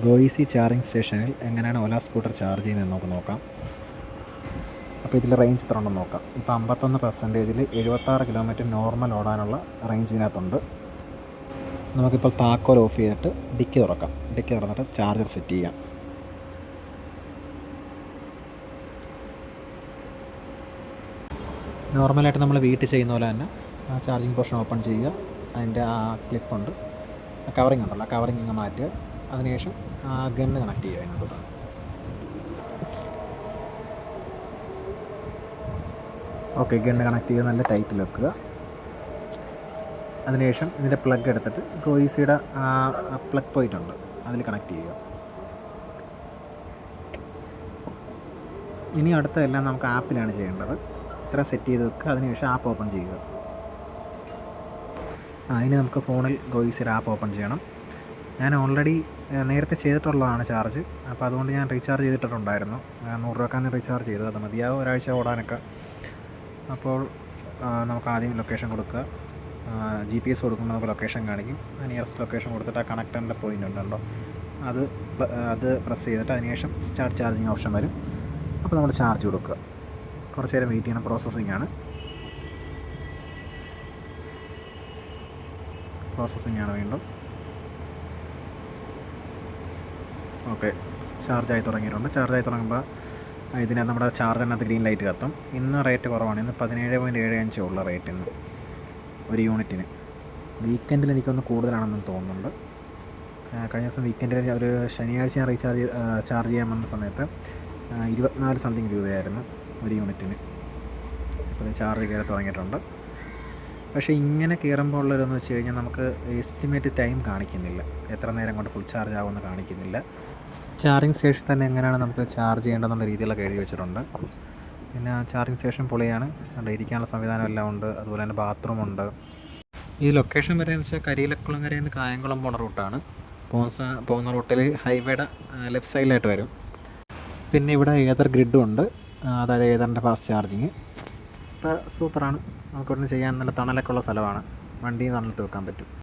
ഗോയിസി charging സ്റ്റേഷനിൽ എങ്ങനെയാണ് ഓല scooter charge ചെയ്യുന്നതെന്ന് നമുക്ക് നോക്കാം. അപ്പോൾ ഇതിൽ റേഞ്ച് എത്ര ഉണ്ടെന്ന് നോക്കാം. ഇപ്പോൾ 51%, 76 കിലോമീറ്റർ നോർമൽ ഓടാനുള്ള റേഞ്ച് ഇതിനകത്തുണ്ട്. നമുക്കിപ്പോൾ താക്കോൽ ഓഫ് ചെയ്തിട്ട് ഡിക്കി തുറക്കാം. ഡിക്കി തുറന്നിട്ട് ചാർജർ സെറ്റ് ചെയ്യാം. നോർമലായിട്ട് നമ്മൾ വീട്ടിൽ ചെയ്യുന്ന പോലെ തന്നെ ആ ചാർജിങ് പോർഷൻ ഓപ്പൺ ചെയ്യുക. അതിൻ്റെ ആ ക്ലിപ്പുണ്ട്, ആ കവറിങ് ഉണ്ടല്ലോ, ആ കവറിങ് ഇങ്ങ് മാറ്റുക. അതിനുശേഷം ആ ഗണ്ണ് കണക്ട് ചെയ്യുക അതിനകത്തോട്ട്. ഓക്കെ, ഗണ്ണ് കണക്ട് ചെയ്ത് നല്ല ടൈറ്റിൽ വെക്കുക. അതിനുശേഷം ഇതിൻ്റെ പ്ലഗ് എടുത്തിട്ട് ഗോയിസിയുടെ പ്ലഗ് പോയിൻ്റ് ഉണ്ട്, അതിൽ കണക്ട് ചെയ്യുക. ഇനി അടുത്തതെല്ലാം നമുക്ക് ആപ്പിലാണ് ചെയ്യേണ്ടത്. ഇത്ര സെറ്റ് ചെയ്ത് വെക്കുക. അതിനുശേഷം ആപ്പ് ഓപ്പൺ ചെയ്യുക. ഇനി നമുക്ക് ഫോണിൽ ഗോയിസിയുടെ ആപ്പ് ഓപ്പൺ ചെയ്യണം. ഞാൻ ഓൾറെഡി നേരത്തെ ചെയ്തിട്ടുള്ളതാണ് ചാർജ്. അപ്പോൾ അതുകൊണ്ട് ഞാൻ റീചാർജ് ചെയ്തിട്ടുണ്ടായിരുന്നു. 100 രൂപക്കാണ് റീചാർജ് ചെയ്തത്. അത് മതിയാവും ഒരാഴ്ച ഓടാനൊക്കെ. അപ്പോൾ നമുക്ക് ആദ്യം ലൊക്കേഷൻ കൊടുക്കുക. GPS കൊടുക്കുമ്പോൾ നമുക്ക് ലൊക്കേഷൻ കാണിക്കും. നിയറസ്റ്റ് ലൊക്കേഷൻ കൊടുത്തിട്ട് ആ കണക്ടറിൻ്റെ പോയിൻ്റ് ഉണ്ടല്ലോ, അത് പ്രസ് ചെയ്തിട്ട് അതിനുശേഷം സ്റ്റാർട്ട് ചാർജിങ് ഓപ്ഷൻ വരും. അപ്പോൾ നമ്മൾ ചാർജ് കൊടുക്കുക. കുറച്ച് നേരം വെയിറ്റ് ചെയ്യണം. പ്രോസസ്സിംഗ് ആണ് വീണ്ടും. ഓക്കെ, ചാർജായി തുടങ്ങിയിട്ടുണ്ട്. ചാർജായി തുടങ്ങുമ്പോൾ ഇതിനകത്ത് നമ്മുടെ ചാർജറിനകത്ത് ഗ്രീൻ ലൈറ്റ് കത്തും. ഇന്ന് റേറ്റ് കുറവാണ്. ഇന്ന് 17.75 ഉള്ള റേറ്റ് ഇന്ന് ഒരു യൂണിറ്റിന്. വീക്കെൻഡിൽ എനിക്കൊന്ന് കൂടുതലാണെന്ന് തോന്നുന്നുണ്ട്. കഴിഞ്ഞ ദിവസം വീക്കെൻഡിൽ ഒരു ശനിയാഴ്ച ഞാൻ ചാർജ് ചെയ്യാൻ വന്ന സമയത്ത് 24 സംതിങ് രൂപയായിരുന്നു ഒരു യൂണിറ്റിന്. ഇപ്പോൾ ചാർജ് കയറി തുടങ്ങിയിട്ടുണ്ട്. പക്ഷേ ഇങ്ങനെ കയറുമ്പോൾ ഉള്ളതെന്ന് വെച്ച് കഴിഞ്ഞാൽ നമുക്ക് എസ്റ്റിമേറ്റ് ടൈം കാണിക്കുന്നില്ല, എത്ര നേരം കൊണ്ട് ഫുൾ ചാർജ് ആവുമെന്ന് കാണിക്കുന്നില്ല. ചാർജിങ് സ്റ്റേഷൻ തന്നെ എങ്ങനെയാണ് നമുക്ക് ചാർജ് ചെയ്യേണ്ടതെന്നുള്ള രീതിയിലൊക്കെ എഴുതി വെച്ചിട്ടുണ്ട്. പിന്നെ ചാർജിങ് സ്റ്റേഷൻ പൊളിയാണ്. ഇരിക്കാനുള്ള സംവിധാനം എല്ലാം ഉണ്ട്. അതുപോലെ തന്നെ ബാത്റൂം ഉണ്ട്. ഈ ലൊക്കേഷൻ വരെയെന്ന് വെച്ചാൽ കരിയിലക്കുളങ്ങരയിൽ നിന്ന് കായംകുളം പോകുന്ന റൂട്ടാണ്. പോകുന്ന റൂട്ടിൽ ഹൈവേയുടെ ലെഫ്റ്റ് സൈഡിലായിട്ട് വരും. പിന്നെ ഇവിടെ ഏതർ ഗ്രിഡും ഉണ്ട്, അതായത് ഏതറിൻ്റെ ഫാസ്റ്റ് ചാർജിങ്. ഇപ്പോൾ സൂപ്പറാണ്. നമുക്കിവിടുന്ന് ചെയ്യാൻ നല്ല തണലൊക്കെ ഉള്ള സ്ഥലമാണ്. വണ്ടി തണലത്ത് വെക്കാൻ പറ്റും.